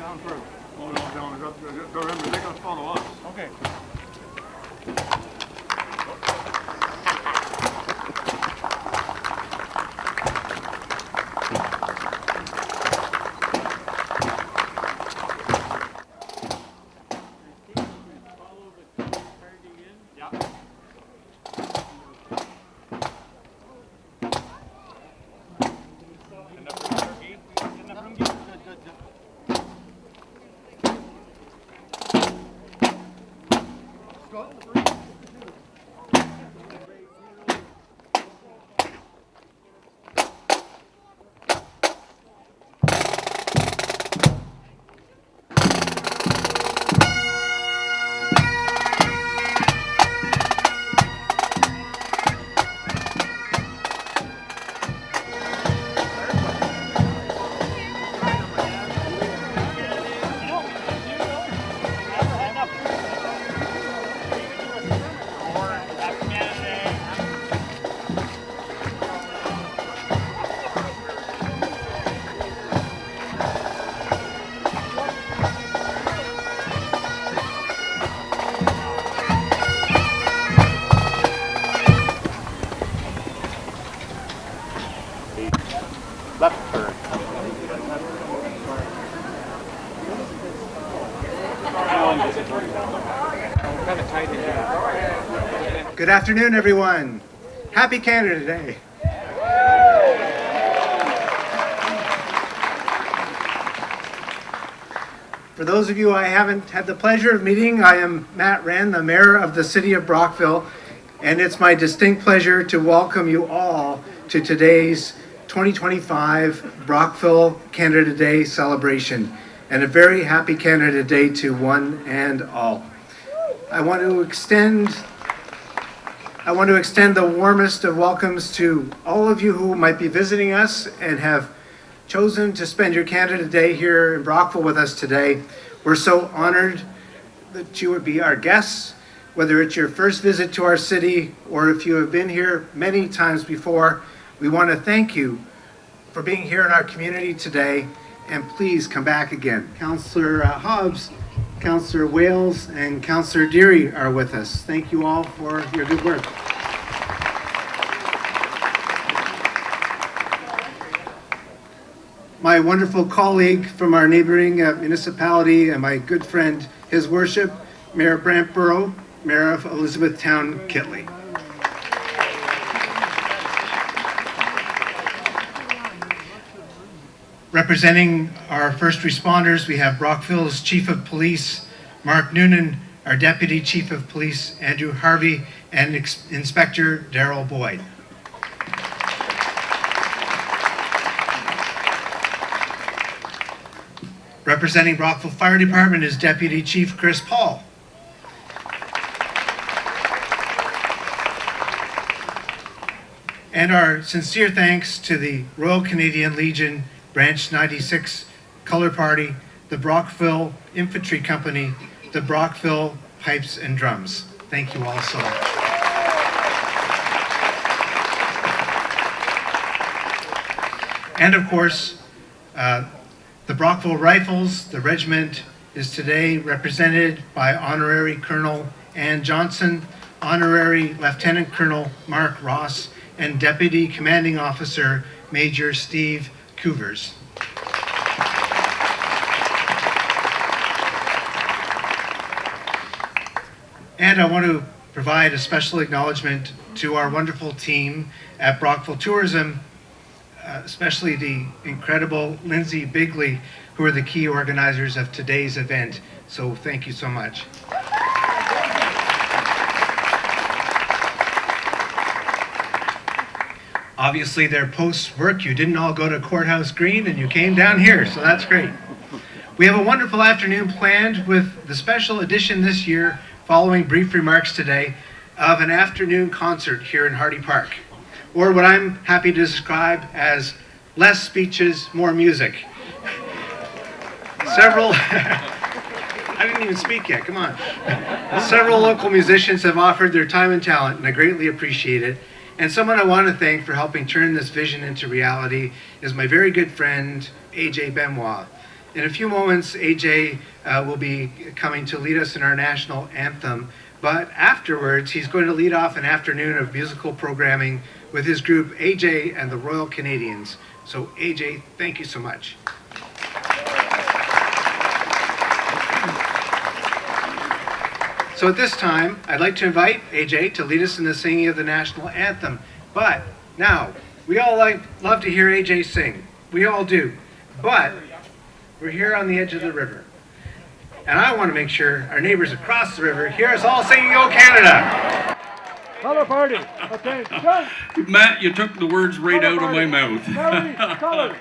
down first. Oh, no, down. Remember, they're going to follow us. Okay. Left turn. Good afternoon, everyone. Happy Canada Day. For those of you I haven't had the pleasure of meeting, I am Matt Wren, the mayor of the city of Brockville, and it's my distinct pleasure to welcome you all to today's 2025 Brockville Canada Day celebration, and a very happy Canada Day to one and all. I want to extend the warmest of welcomes to all of you who might be visiting us and have chosen to spend your Canada Day here in Brockville with us today. We're so honored that you would be our guests, whether it's your first visit to our city or if you have been here many times before. We want to thank you for being here in our community today, and please come back again. Councillor Hobbs, Councillor Wales, and Councillor Deary are with us. Thank you all for your good work. My wonderful colleague from our neighboring municipality and my good friend, His Worship, Mayor Brant Burrow, Mayor of Elizabethtown, Kitley. Representing our first responders, we have Brockville's Chief of Police, Mark Noonan, our Deputy Chief of Police, Andrew Harvey, and Inspector Daryl Boyd. Representing Brockville Fire Department is Deputy Chief Chris Paul. And our sincere thanks to the Royal Canadian Legion Branch 96 Color Party, the Brockville Infantry Company, the Brockville Pipes and Drums. Thank you all so much. And of course, the Brockville Rifles, the regiment, is today represented by Honorary Colonel Ann Johnson, Honorary Lieutenant Colonel Mark Ross, and Deputy Commanding Officer Major Steve Couvers. And I want to provide a special acknowledgement to our wonderful team at Brockville Tourism, especially the incredible Lindsay Bigley, who are the key organizers of today's event. So thank you so much. Obviously, their posts work. You didn't all go to Courthouse Green and you came down here, so that's great. We have a wonderful afternoon planned with the special edition this year, following brief remarks today, of an afternoon concert here in Hardy Park, or what I'm happy to describe as less speeches, more music. I didn't even speak yet, come on. Several local musicians have offered their time and talent, and I greatly appreciate it. And someone I want to thank for helping turn this vision into reality is my very good friend, AJ Benoit. In a few moments, AJ will be coming to lead us in our national anthem, but afterwards, he's going to lead off an afternoon of musical programming with his group AJ and the Royal Canadians. So AJ, thank you so much. So at this time, I'd like to invite AJ to lead us in the singing of the national anthem. But now, we all love to hear AJ sing. We all do. But we're here on the edge of the river. And I want to make sure our neighbors across the river hear us all singing "O Canada." Color party. Okay, done. Matt, you took the words right Color out of my party. mouth. Melody, color.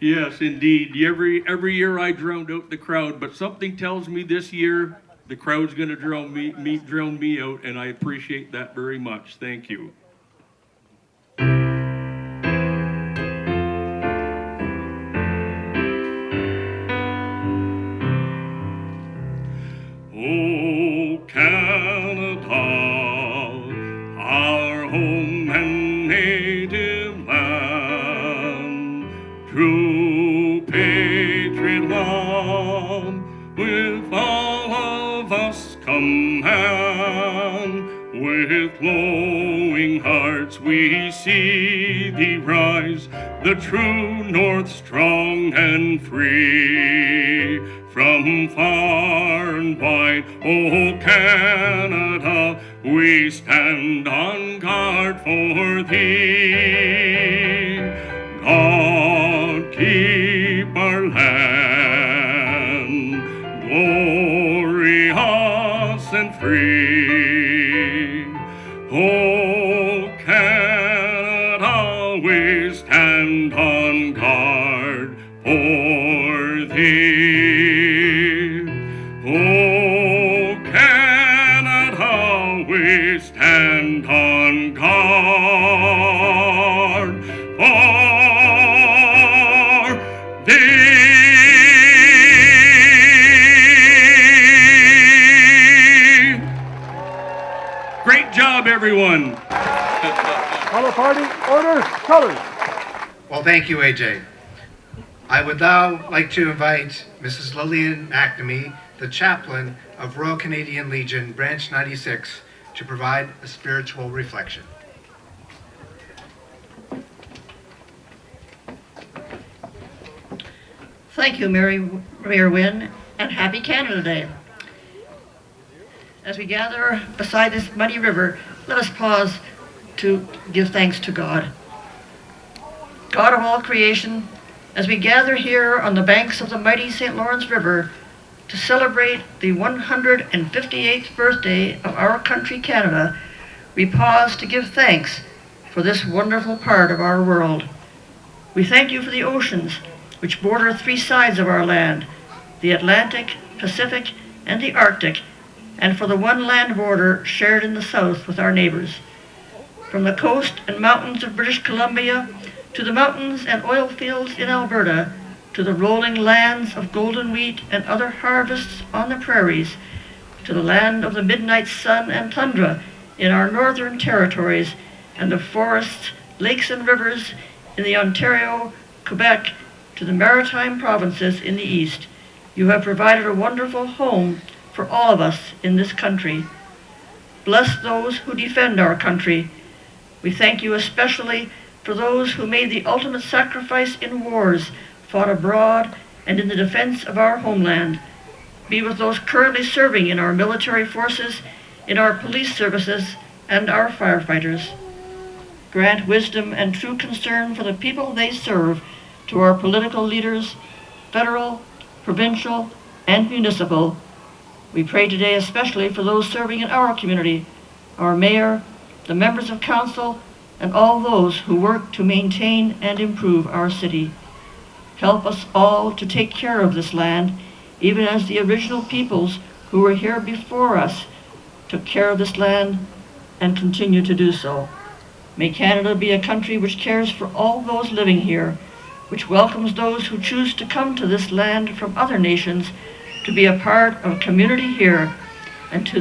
Yes, indeed. Every year I drowned out the crowd, but something tells me this year the crowd's going to drown me out, and I appreciate that very much. Thank you. Oh, Canada, our home and native land, true patriot love, with all of us come hand. With glowing hearts we see thee rise, the true north strong and free. From far and wide, O Canada, we stand on guard for thee. God keep our land glorious and free. O Canada, we stand on guard for thee. O Canada, we stand on guard for thee. Great job, everyone. Color party, order, colors. Well, thank you, AJ. I would now like to invite Mrs. Lillian McNamee, the chaplain of Royal Canadian Legion, Branch 96, to provide a spiritual reflection. Thank you, Mayor Wynne, and happy Canada Day. As we gather beside this muddy river, let us pause to give thanks to God. God of all creation, as we gather here on the banks of the mighty St. Lawrence River to celebrate the 158th birthday of our country, Canada, we pause to give thanks for this wonderful part of our world. We thank you for the oceans which border three sides of our land, the Atlantic, Pacific, and the Arctic, and for the one land border shared in the south with our neighbors. From the coast and mountains of British Columbia to the mountains and oil fields in Alberta, to the rolling lands of golden wheat and other harvests on the prairies, to the land of the midnight sun and tundra in our northern territories, and of forests, lakes, and rivers in the Ontario, Quebec, to the maritime provinces in the east. You have provided a wonderful home for all of us in this country. Bless those who defend our country. We thank you especially for those who made the ultimate sacrifice in wars fought abroad and in the defense of our homeland. Be with those currently serving in our military forces, in our police services, and our firefighters. Grant wisdom and true concern for the people they serve to our political leaders, federal, provincial, and municipal. We pray today especially for those serving in our community, our mayor, the members of council, and all those who work to maintain and improve our city. Help us all to take care of this land, even as the original peoples who were here before us took care of this land and continue to do so. May Canada be a country which cares for all those living here, which welcomes those who choose to come to this land from other nations to be a part of a community here, and to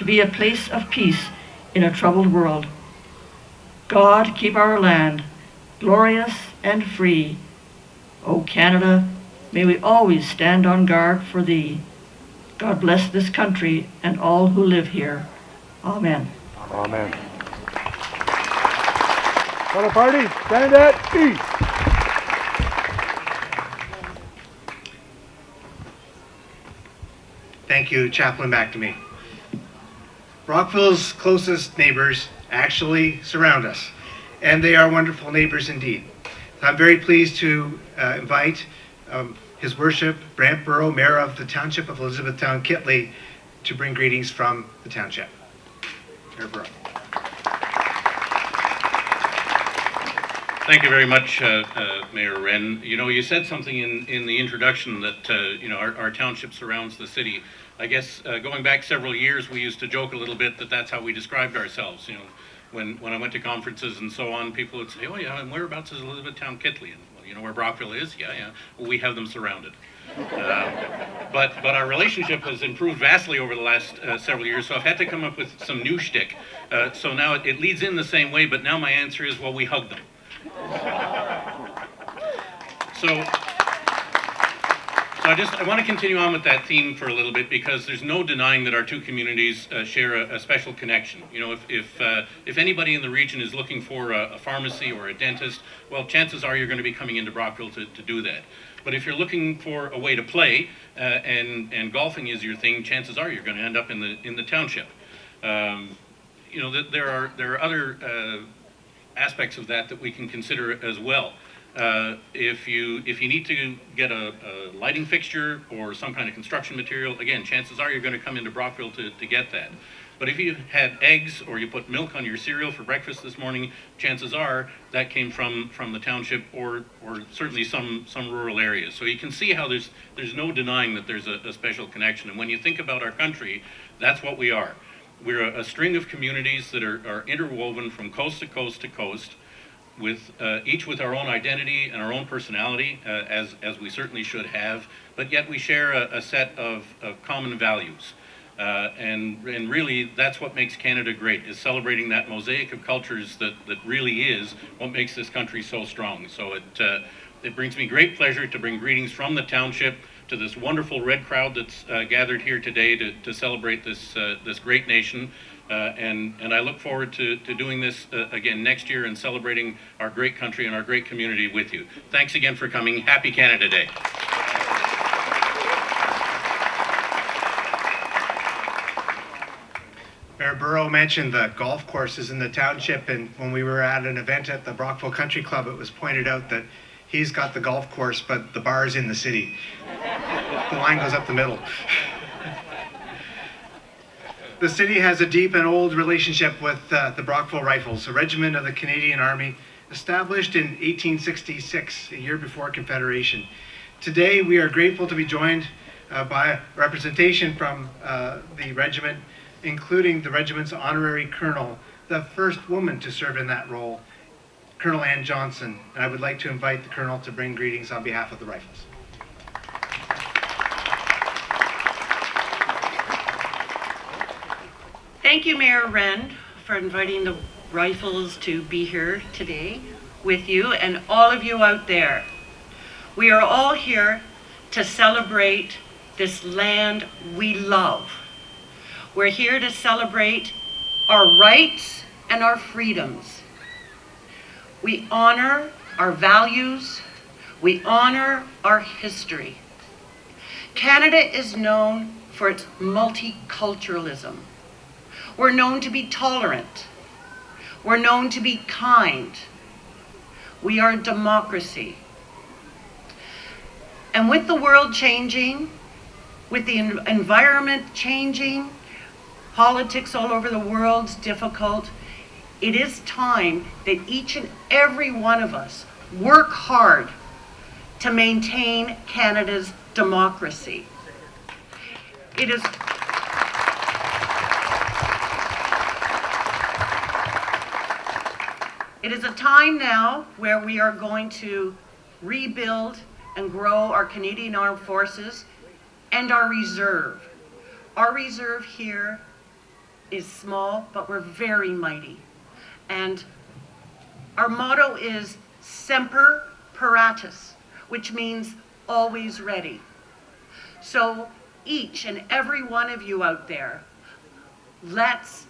be a place of peace in a troubled world. God, keep our land glorious and free. O Canada, May we always stand on guard for thee. God bless this country and all who live here. Amen. Amen. Color party, stand at ease. Thank you, Chaplain McNamee. Brockville's closest neighbors actually surround us, and they are wonderful neighbors indeed. I'm very pleased to invite His Worship Brant Burrow, Mayor of the Township of Elizabethtown, Kittley, to bring greetings from the township. Mayor Burrow. Thank you very much, Mayor Wren. You know, you said something in the introduction that, our township surrounds the city. I guess going back several years, we used to joke a little bit that that's how we described ourselves. You know, when I went to conferences and so on, people would say, oh yeah, and whereabouts is Elizabethtown Kittley? And, well, you know where Brockville is? Yeah. Well, we have them surrounded. But our relationship has improved vastly over the last several years, so I've had to come up with some new shtick. So now it leads in the same way, but now my answer is, well, we hug them. So I want to continue on with that theme for a little bit, because there's no denying that our two communities share a special connection. You know, if anybody in the region is looking for a pharmacy or a dentist, well, chances are you're going to be coming into Brockville to do that. But if you're looking for a way to play and golfing is your thing, chances are you're going to end up in the township. You know, there are other aspects of that we can consider as well. If you need to get a lighting fixture or some kind of construction material, again, chances are you're going to come into Brockville to get that. But if you had eggs or you put milk on your cereal for breakfast this morning, chances are that came from the township or certainly some rural areas. So you can see how there's no denying that there's a special connection. And when you think about our country, that's what we are. We're a string of communities that are interwoven from coast to coast to coast, with each with our own identity and our own personality, as we certainly should have, but yet we share a set of common values. And really, that's what makes Canada great, is celebrating that mosaic of cultures that really is what makes this country so strong. So it brings me great pleasure to bring greetings from the township to this wonderful red crowd that's gathered here today to celebrate this great nation. And I look forward to doing this again next year and celebrating our great country and our great community with you. Thanks again for coming. Happy Canada Day. Mayor Burrow mentioned the golf courses in the township, and when we were at an event at the Brockville Country Club, it was pointed out that he's got the golf course, but the bar is in the city. The line goes up the middle. The city has a deep and old relationship with the Brockville Rifles, a regiment of the Canadian Army established in 1866, a year before Confederation. Today, we are grateful to be joined by representation from the regiment, including the regiment's honorary colonel, the first woman to serve in that role, Colonel Ann Johnson. And I would like to invite the colonel to bring greetings on behalf of the Rifles. Thank you, Mayor Wren, for inviting the Rifles to be here today with you and all of you out there. We are all here to celebrate this land we love. We're here to celebrate our rights and our freedoms. We honor our values. We honor our history. Canada is known for its multiculturalism. We're known to be tolerant. We're known to be kind. We are a democracy. And with the world changing, with the environment changing, politics all over the world's difficult, it is time that each and every one of us work hard to maintain Canada's democracy. It is a time now where we are going to rebuild and grow our Canadian Armed Forces and our reserve. Our reserve here is small, but we're very mighty. And our motto is Semper Paratus, which means always ready. So each and every one of you out there, let's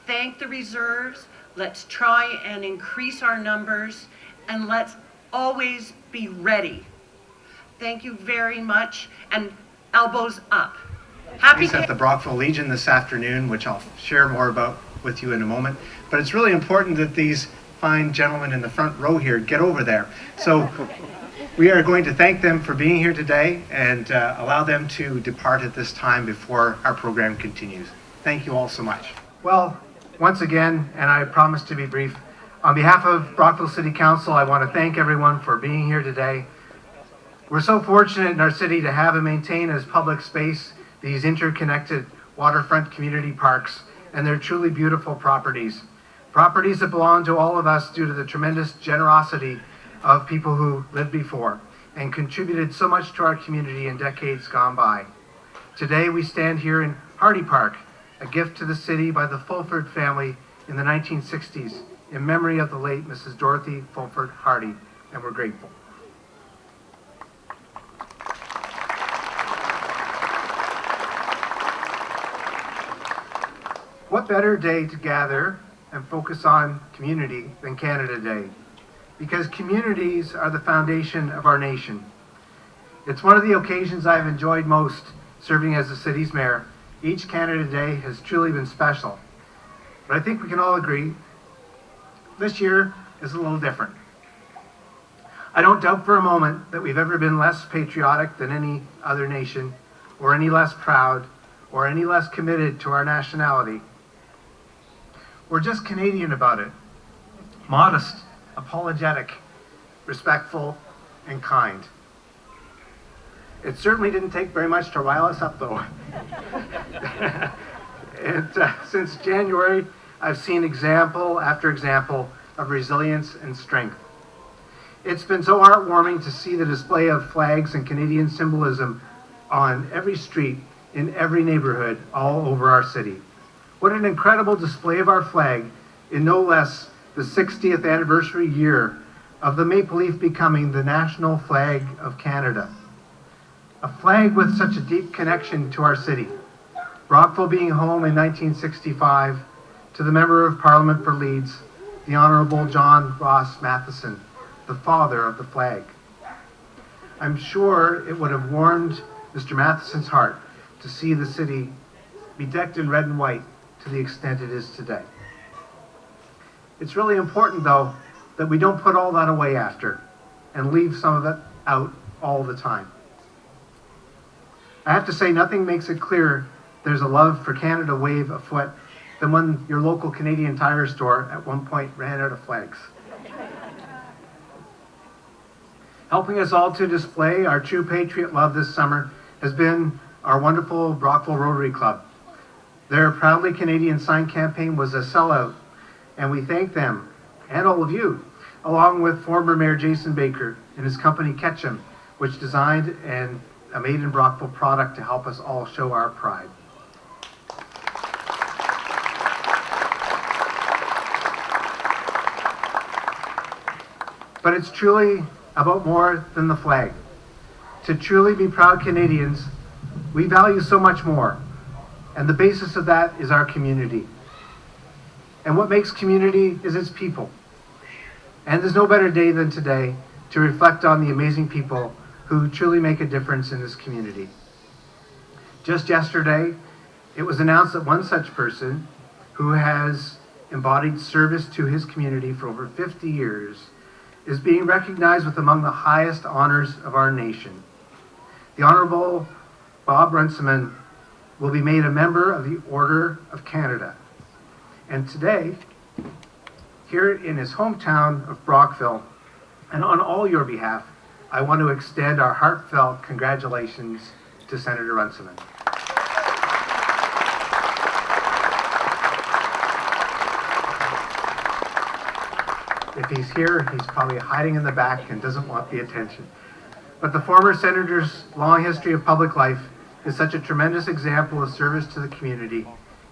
thank the reserves, let's try and increase our numbers, and let's always be ready. Thank you very much, and elbows up. Happy At the Brockville Legion this afternoon, which I'll share more about with you in a moment. But it's really important that these fine gentlemen in the front row here get over there. So we are going to thank them for being here today and allow them to depart at this time before our program continues. Thank you all so much. Well, once again, and I promise to be brief, on behalf of Brockville City Council, I want to thank everyone for being here today. We're so fortunate in our city to have and maintain as public space these interconnected waterfront community parks, and they're truly beautiful properties. Properties that belong to all of us due to the tremendous generosity of people who lived before and contributed so much to our community in decades gone by. Today we stand here in Hardy Park, a gift to the city by the Fulford family in the 1960s in memory of the late Mrs. Dorothy Fulford Hardy, and we're grateful. What better day to gather and focus on community than Canada Day? Because communities are the foundation of our nation. It's one of the occasions I've enjoyed most serving as the city's mayor. Each Canada Day has truly been special. But I think we can all agree this year is a little different. I don't doubt for a moment that we've ever been less patriotic than any other nation, or any less proud, or any less committed to our nationality. We're just Canadian about it. Modest, apologetic, respectful, and kind. It certainly didn't take very much to rile us up, though. And since January, I've seen example after example of resilience and strength. It's been so heartwarming to see the display of flags and Canadian symbolism on every street, in every neighborhood, all over our city. What an incredible display of our flag in no less the 60th anniversary year of the maple leaf becoming the national flag of Canada. A flag with such a deep connection to our city. Brockville being home in 1965 to the Member of Parliament for Leeds, the Honourable John Ross Matheson, the father of the flag. I'm sure it would have warmed Mr. Matheson's heart to see the city be decked in red and white to the extent it is today. It's really important, though, that we don't put all that away after and leave some of it out all the time. I have to say, nothing makes it clear there's a love for Canada wave afoot than when your local Canadian Tire store at one point ran out of flags. Helping us all to display our true patriot love this summer has been our wonderful Brockville Rotary Club. Their Proudly Canadian sign campaign was a sellout, and we thank them, and all of you, along with former Mayor Jason Baker and his company Ketchum, which designed a Made in Brockville product to help us all show our pride. But it's truly about more than the flag. To truly be proud Canadians, we value so much more. And the basis of that is our community. And what makes community is its people. And there's no better day than today to reflect on the amazing people who truly make a difference in this community. Just yesterday, it was announced that one such person who has embodied service to his community for over 50 years is being recognized with among the highest honors of our nation. The Honorable Bob Runciman will be made a member of the Order of Canada. And today, here in his hometown of Brockville, and on all your behalf, I want to extend our heartfelt congratulations to Senator Runciman. If he's here, he's probably hiding in the back and doesn't want the attention. But the former senator's long history of public life is such a tremendous example of service to the community,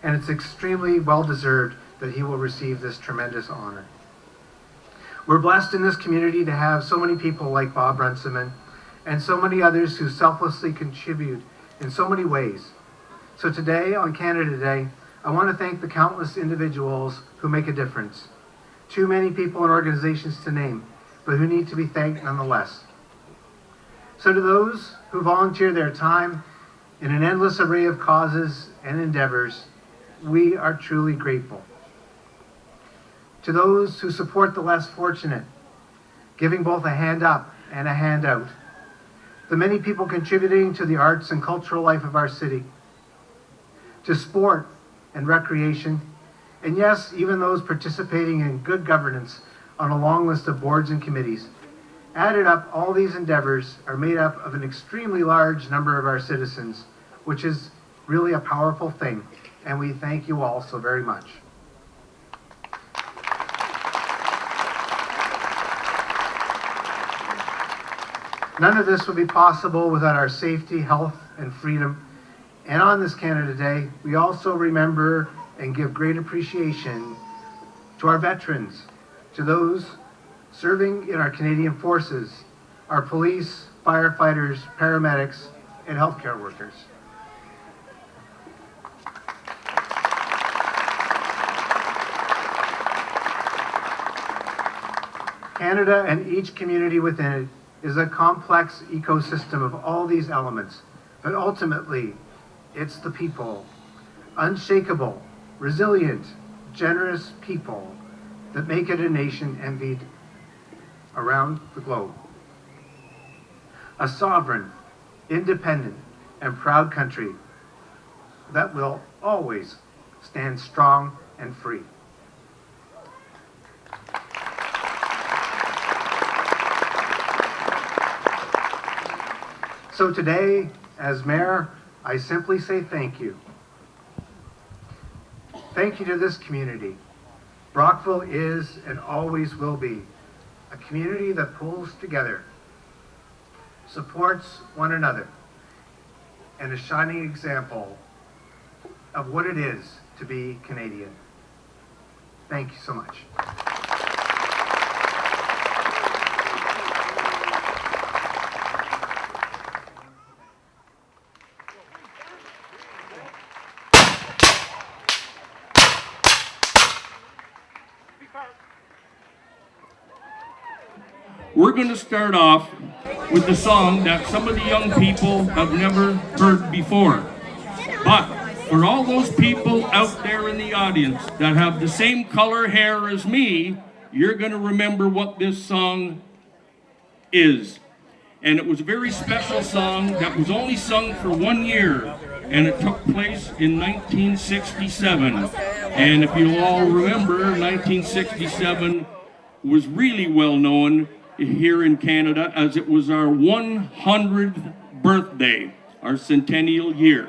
and it's extremely well-deserved that he will receive this tremendous honor. We're blessed in this community to have so many people like Bob Runciman, and so many others who selflessly contribute in so many ways. So today, on Canada Day, I want to thank the countless individuals who make a difference. Too many people and organizations to name, but who need to be thanked nonetheless. So to those who volunteer their time in an endless array of causes and endeavors, we are truly grateful. To those who support the less fortunate, giving both a hand up and a hand out. The many people contributing to the arts and cultural life of our city. To sport and recreation, and yes, even those participating in good governance on a long list of boards and committees. Added up, all these endeavors are made up of an extremely large number of our citizens, which is really a powerful thing, and we thank you all so very much. None of this would be possible without our safety, health, and freedom. And on this Canada Day, we also remember and give great appreciation to our veterans, to those serving in our Canadian forces, our police, firefighters, paramedics, and healthcare workers. Canada and each community within it is a complex ecosystem of all these elements, but ultimately, it's the people, unshakable, resilient, generous people that make it a nation envied around the globe. A sovereign, independent, and proud country that will always stand strong and free. So today, as mayor, I simply say thank you. Thank you to this community. Brockville is and always will be a community that pulls together, supports one another, and a shining example of what it is to be Canadian. Thank you so much. We're going to start off with the song that some of the young people have never heard before. But for all those people out there in the audience that have the same color hair as me, you're going to remember what this song is. And it was a very special song that was only sung for 1 year, and it took place in 1967. And if you all remember, 1967 was really well known here in Canada as it was our 100th birthday, our centennial year.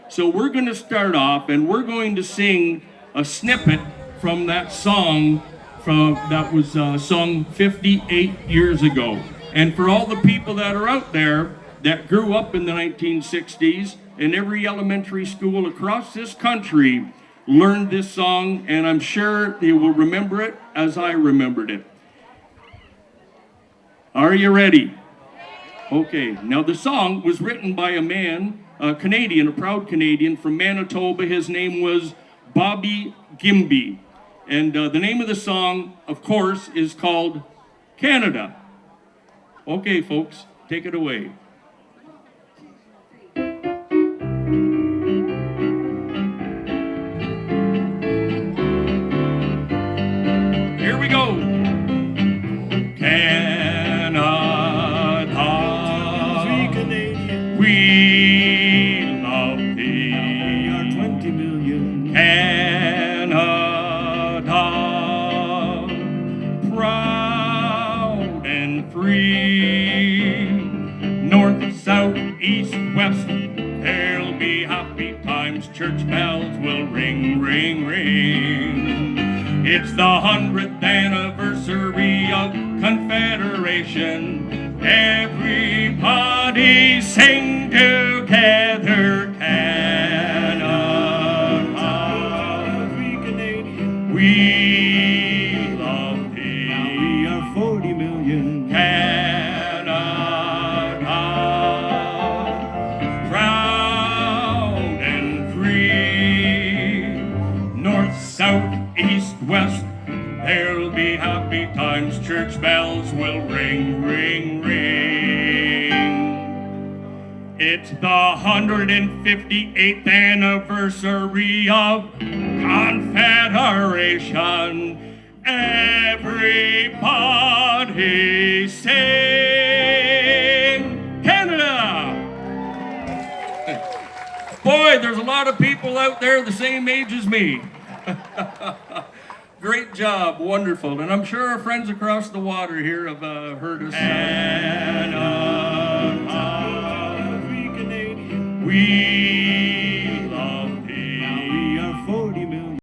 So we're going to start off and we're going to sing a snippet from that song that was sung 58 years ago. And for all the people that are out there that grew up in the 1960s, and every elementary school across this country learned this song, and I'm sure they will remember it as I remembered it. Are you ready? Okay, now the song was written by a man, a Canadian, a proud Canadian from Manitoba. His name was Bobby Gimby. And the name of the song, of course, is called Canada. Okay, folks, take it away. Here we go. We love thee. We are 20 million. Canada, proud and free. North, south, east, west, there'll be happy times. Church bells will ring, ring, ring. It's the 100th anniversary of Confederation. Everybody sing together, Canada. We love thee. We are 40 million. Canada, It's the 158th anniversary of Confederation. Everybody sing Canada! Boy, there's a lot of people out there the same age as me. Great job, wonderful. And I'm sure our friends across the water here have heard us. We